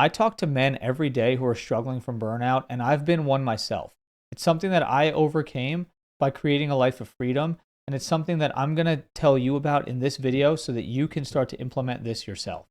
I talk to men every day who are struggling from burnout, and I've been one myself. It's something that I overcame by creating a life of freedom, and it's something that I'm going to tell you about in this video so that you can start to implement this yourself.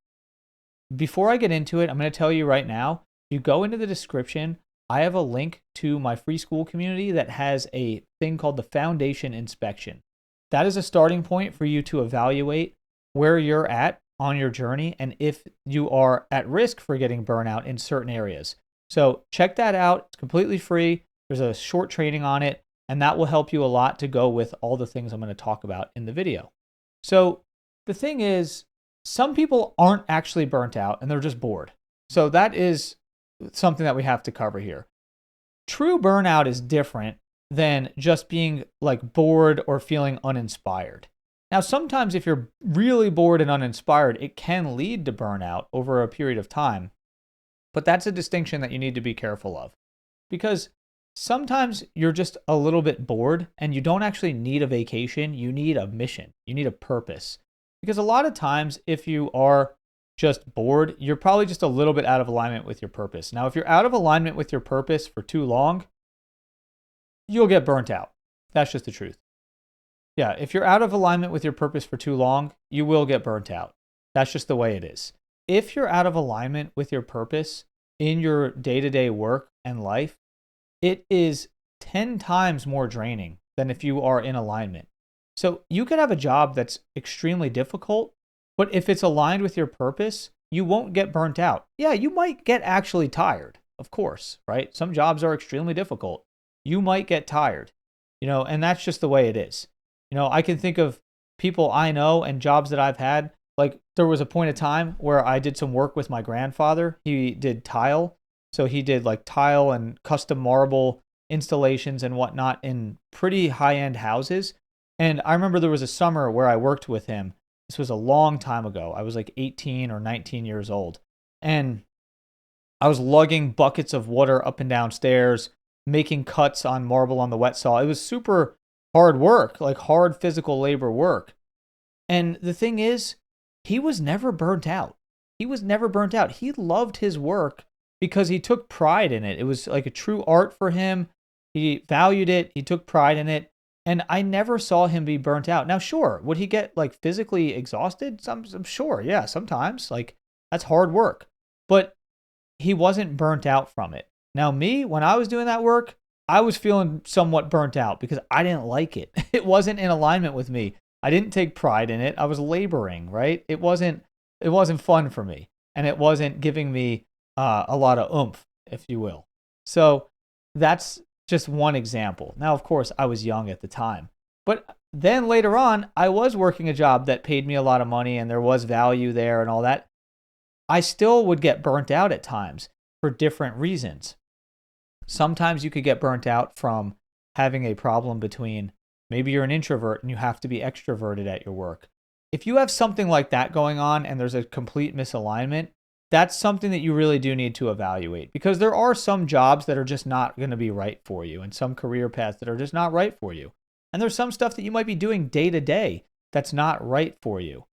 Before I get into it, I'm going to tell you right now, if you go into the description, I have a link to my free school community that has a thing called the Foundation Inspection. That is a starting point for you to evaluate where you're at on your journey and if you are at risk for getting burnout in certain areas. So check that out. It's completely free. There's a short training on it, and that will help you a lot to go with all the things I'm going to talk about in the video. So the thing is, some people aren't actually burnt out and they're just bored. So that is something that we have to cover here. True burnout is different than just being like bored or feeling uninspired. Now, sometimes if you're really bored and uninspired, it can lead to burnout over a period of time. But that's a distinction that you need to be careful of, because sometimes you're just a little bit bored and you don't actually need a vacation. You need a mission. You need a purpose. Because a lot of times, if you are just bored, you're probably just a little bit out of alignment with your purpose. Now, if you're out of alignment with your purpose for too long, you'll get burnt out. That's just the truth. Yeah, if you're out of alignment with your purpose for too long, you will get burnt out. That's just the way it is. If you're out of alignment with your purpose in your day-to-day work and life, it is 10 times more draining than if you are in alignment. So you could have a job that's extremely difficult, but if it's aligned with your purpose, you won't get burnt out. Yeah, you might get actually tired, of course, right? Some jobs are extremely difficult. You might get tired, and that's just the way it is. I can think of people I know and jobs that I've had. Like, there was a point of time where I did some work with my grandfather. He did tile. So he did like tile and custom marble installations and whatnot in pretty high-end houses. And I remember there was a summer where I worked with him. This was a long time ago. I was like 18 or 19 years old. And I was lugging buckets of water up and down stairs, making cuts on marble on the wet saw. It was super hard work, like hard physical labor work. And the thing is, he was never burnt out. He was never burnt out. He loved his work because he took pride in it. It was like a true art for him. He valued it. He took pride in it. And I never saw him be burnt out. Now, sure, would he get like physically exhausted? I'm sure. Yeah, sometimes. Like, that's hard work. But he wasn't burnt out from it. Now, me, when I was doing that work, I was feeling somewhat burnt out because I didn't like it. It wasn't in alignment with me. I didn't take pride in it. I was laboring, right? It wasn't fun for me. And it wasn't giving me a lot of oomph, if you will. So that's just one example. Now, of course, I was young at the time. But then later on, I was working a job that paid me a lot of money and there was value there and all that. I still would get burnt out at times for different reasons. Sometimes you could get burnt out from having a problem between maybe you're an introvert and you have to be extroverted at your work. If you have something like that going on and there's a complete misalignment, that's something that you really do need to evaluate, because there are some jobs that are just not going to be right for you and some career paths that are just not right for you. And there's some stuff that you might be doing day to day that's not right for you.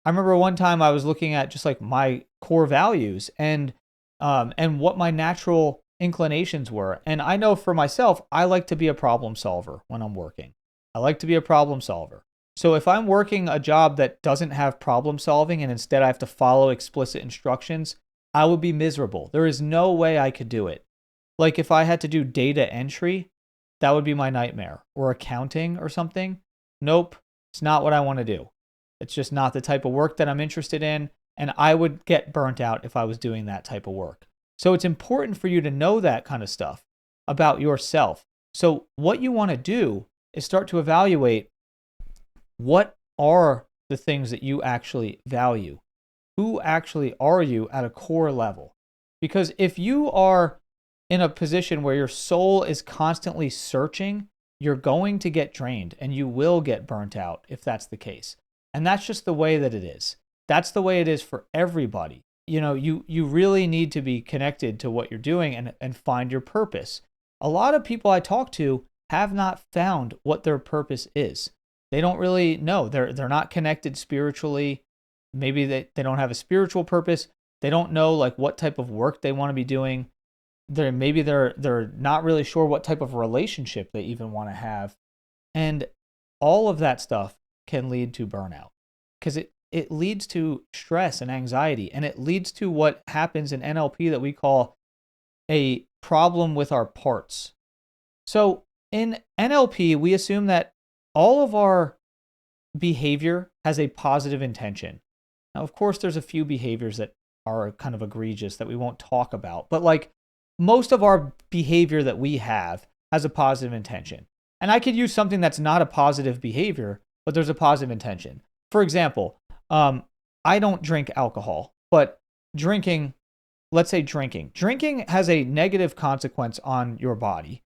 I remember one time I was looking at just like my core values and what my natural inclinations were. And I know for myself, I like to be a problem solver when I'm working. I like to be a problem solver. So if I'm working a job that doesn't have problem solving and instead I have to follow explicit instructions, I would be miserable. There is no way I could do it. Like if I had to do data entry, that would be my nightmare. Or accounting or something. Nope, it's not what I want to do. It's just not the type of work that I'm interested in. And I would get burnt out if I was doing that type of work. So it's important for you to know that kind of stuff about yourself. So what you want to do is start to evaluate, what are the things that you actually value? Who actually are you at a core level? Because if you are in a position where your soul is constantly searching, you're going to get drained and you will get burnt out if that's the case. And that's just the way that it is. That's the way it is for everybody. You really need to be connected to what you're doing and find your purpose. A lot of people I talk to have not found what their purpose is. They don't really know. They're not connected spiritually. Maybe they don't have a spiritual purpose, They don't know like what type of work they want to be doing. They're not really sure what type of relationship they even want to have. And all of that stuff can lead to burnout because it leads to stress and anxiety, and it leads to what happens in NLP that we call a problem with our parts. So in NLP, we assume that all of our behavior has a positive intention. Now, of course, there's a few behaviors that are kind of egregious that we won't talk about, but like most of our behavior that we have has a positive intention. And I could use something that's not a positive behavior, but there's a positive intention. For example, I don't drink alcohol, but drinking, let's say drinking has a negative consequence on your body.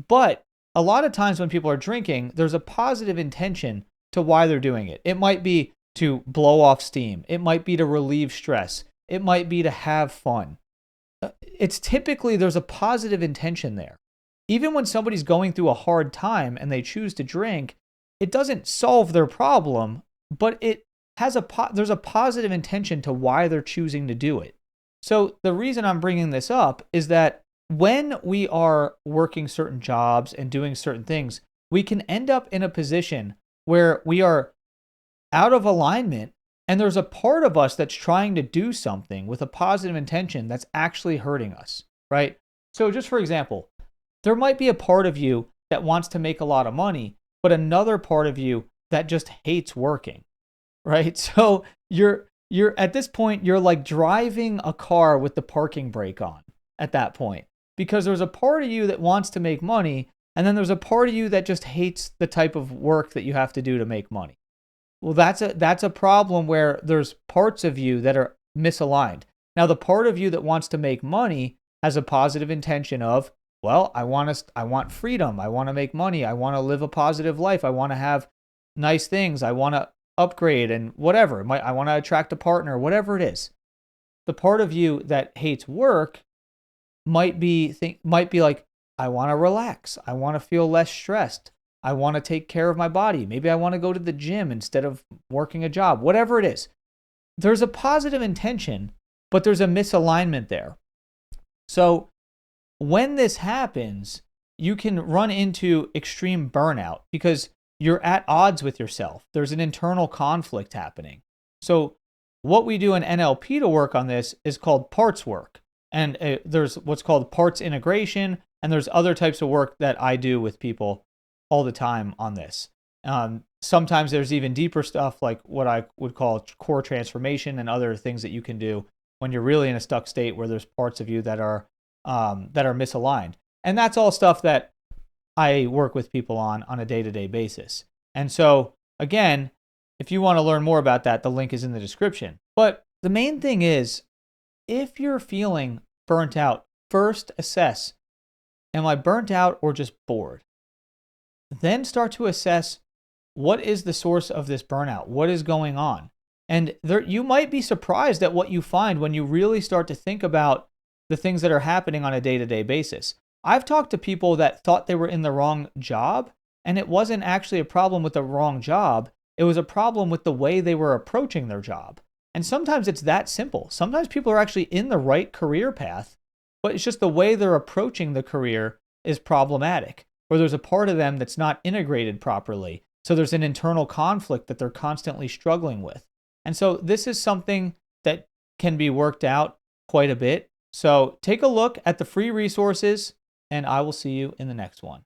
But a lot of times when people are drinking, there's a positive intention to why they're doing it. It might be to blow off steam. It might be to relieve stress. It might be to have fun. It's typically, there's a positive intention there. Even when somebody's going through a hard time and they choose to drink, it doesn't solve their problem, but it has there's a positive intention to why they're choosing to do it. So the reason I'm bringing this up is that when we are working certain jobs and doing certain things, we can end up in a position where we are out of alignment, and there's a part of us that's trying to do something with a positive intention that's actually hurting us, right? So just for example, there might be a part of you that wants to make a lot of money, but another part of you that just hates working, right? So you're at this point, you're like driving a car with the parking brake on at that point, because there's a part of you that wants to make money, and then there's a part of you that just hates the type of work that you have to do to make money. Well, that's a problem where there's parts of you that are misaligned. Now, the part of you that wants to make money has a positive intention of, well, I want freedom. I want to make money. I want to live a positive life. I want to have nice things. I want to upgrade and whatever. I want to attract a partner, whatever it is. The part of you that hates work might be like, I want to relax. I want to feel less stressed. I want to take care of my body. Maybe I want to go to the gym instead of working a job, whatever it is. There's a positive intention, but there's a misalignment there. So when this happens, you can run into extreme burnout because you're at odds with yourself. There's an internal conflict happening. So what we do in NLP to work on this is called parts work. And there's what's called parts integration, and there's other types of work that I do with people all the time on this. Sometimes there's even deeper stuff like what I would call core transformation and other things that you can do when you're really in a stuck state where there's parts of you that are misaligned. And that's all stuff that I work with people on a day-to-day basis. And so again, if you want to learn more about that, the link is in the description. But the main thing is, if you're feeling burnt out, first assess, am I burnt out or just bored? Then start to assess, what is the source of this burnout? What is going on? And you might be surprised at what you find when you really start to think about the things that are happening on a day-to-day basis. I've talked to people that thought they were in the wrong job, and it wasn't actually a problem with the wrong job. It was a problem with the way they were approaching their job. And sometimes it's that simple. Sometimes people are actually in the right career path, but it's just the way they're approaching the career is problematic, or there's a part of them that's not integrated properly. So there's an internal conflict that they're constantly struggling with. And so this is something that can be worked out quite a bit. So take a look at the free resources, and I will see you in the next one.